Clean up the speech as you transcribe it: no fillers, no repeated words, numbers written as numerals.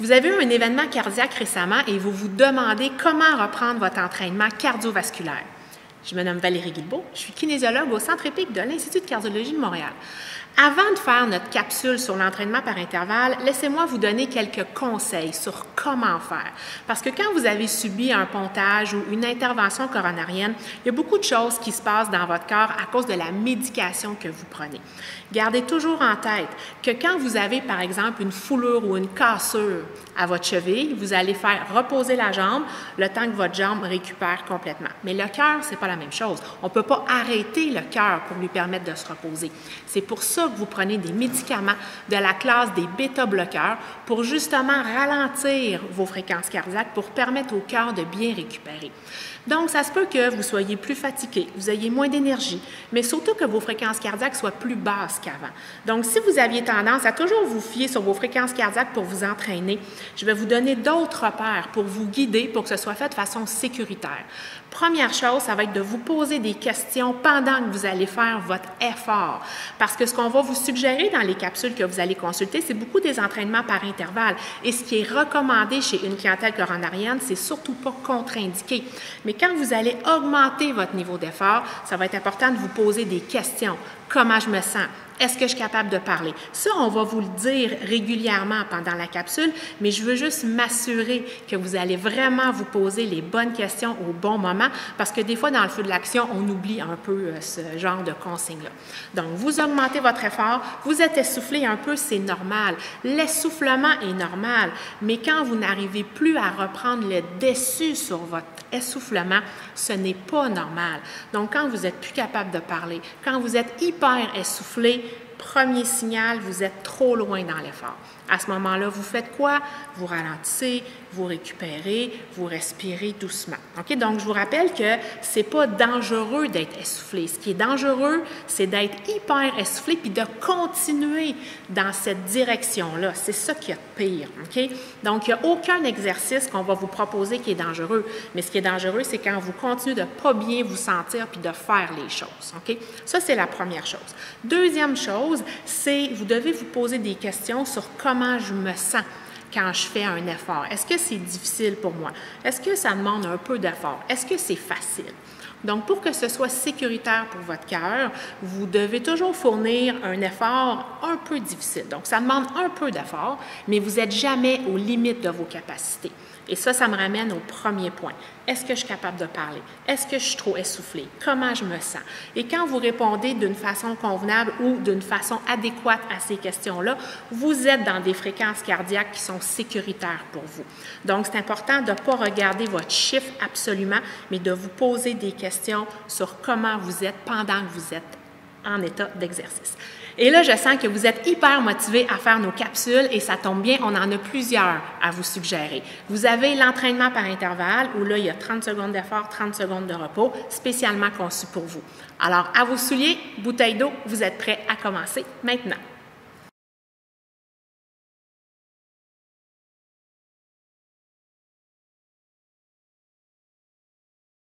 Vous avez eu un événement cardiaque récemment et vous vous demandez comment reprendre votre entraînement cardiovasculaire. Je me nomme Valérie Guilbeault, je suis kinésiologue au Centre épique de l'Institut de cardiologie de Montréal. Avant de faire notre capsule sur l'entraînement par intervalle, laissez-moi vous donner quelques conseils sur comment faire. Parce que quand vous avez subi un pontage ou une intervention coronarienne, il y a beaucoup de choses qui se passent dans votre corps à cause de la médication que vous prenez. Gardez toujours en tête que quand vous avez, par exemple, une foulure ou une cassure à votre cheville, vous allez faire reposer la jambe le temps que votre jambe récupère complètement. Mais le cœur, ce n'est pas la même chose. On ne peut pas arrêter le cœur pour lui permettre de se reposer. C'est pour ça que vous prenez des médicaments de la classe des bêta-bloqueurs pour justement ralentir vos fréquences cardiaques pour permettre au cœur de bien récupérer. Donc, ça se peut que vous soyez plus fatigué, vous ayez moins d'énergie, mais surtout que vos fréquences cardiaques soient plus basses qu'avant. Donc, si vous aviez tendance à toujours vous fier sur vos fréquences cardiaques pour vous entraîner, je vais vous donner d'autres repères pour vous guider pour que ce soit fait de façon sécuritaire. Première chose, ça va être de vous poser des questions pendant que vous allez faire votre effort. Parce que ce qu'on va vous suggérer dans les capsules que vous allez consulter, c'est beaucoup des entraînements par intervalle. Et ce qui est recommandé chez une clientèle coronarienne, c'est surtout pas contre-indiqué. Mais quand vous allez augmenter votre niveau d'effort, ça va être important de vous poser des questions. Comment je me sens? Est-ce que je suis capable de parler? Ça, on va vous le dire régulièrement pendant la capsule, mais je veux juste m'assurer que vous allez vraiment vous poser les bonnes questions au bon moment, parce que des fois, dans le feu de l'action, on oublie un peu ce genre de consignes-là. Donc, vous augmentez votre effort, vous êtes essoufflé un peu, c'est normal. L'essoufflement est normal, mais quand vous n'arrivez plus à reprendre le dessus sur votre essoufflement, ce n'est pas normal. Donc, quand vous n'êtes plus capable de parler, quand vous êtes hyper essoufflé, premier signal, vous êtes trop loin dans l'effort. À ce moment-là, vous faites quoi? Vous ralentissez, vous récupérez, vous respirez doucement. OK? Donc, je vous rappelle que ce n'est pas dangereux d'être essoufflé. Ce qui est dangereux, c'est d'être hyper essoufflé puis de continuer dans cette direction-là. C'est ça qui est pire. OK? Donc, il n'y a aucun exercice qu'on va vous proposer qui est dangereux. Mais ce qui est dangereux, c'est quand vous continuez de ne pas bien vous sentir puis de faire les choses. OK? Ça, c'est la première chose. Deuxième chose, c'est vous devez vous poser des questions sur comment je me sens quand je fais un effort. Est-ce que c'est difficile pour moi? Est-ce que ça demande un peu d'effort? Est-ce que c'est facile? Donc, pour que ce soit sécuritaire pour votre cœur, vous devez toujours fournir un effort un peu difficile. Donc, ça demande un peu d'effort, mais vous n'êtes jamais aux limites de vos capacités. Et ça me ramène au premier point. Est-ce que je suis capable de parler? Est-ce que je suis trop essoufflée? Comment je me sens? Et quand vous répondez d'une façon convenable ou d'une façon adéquate à ces questions-là, vous êtes dans des fréquences cardiaques qui sont sécuritaires pour vous. Donc, c'est important de ne pas regarder votre chiffre absolument, mais de vous poser des questions sur comment vous êtes pendant que vous êtes en état d'exercice. Et là, je sens que vous êtes hyper motivé à faire nos capsules et ça tombe bien, on en a plusieurs à vous suggérer. Vous avez l'entraînement par intervalle où là, il y a 30 secondes d'effort, 30 secondes de repos, spécialement conçu pour vous. Alors, à vos souliers, bouteille d'eau, vous êtes prêts à commencer maintenant.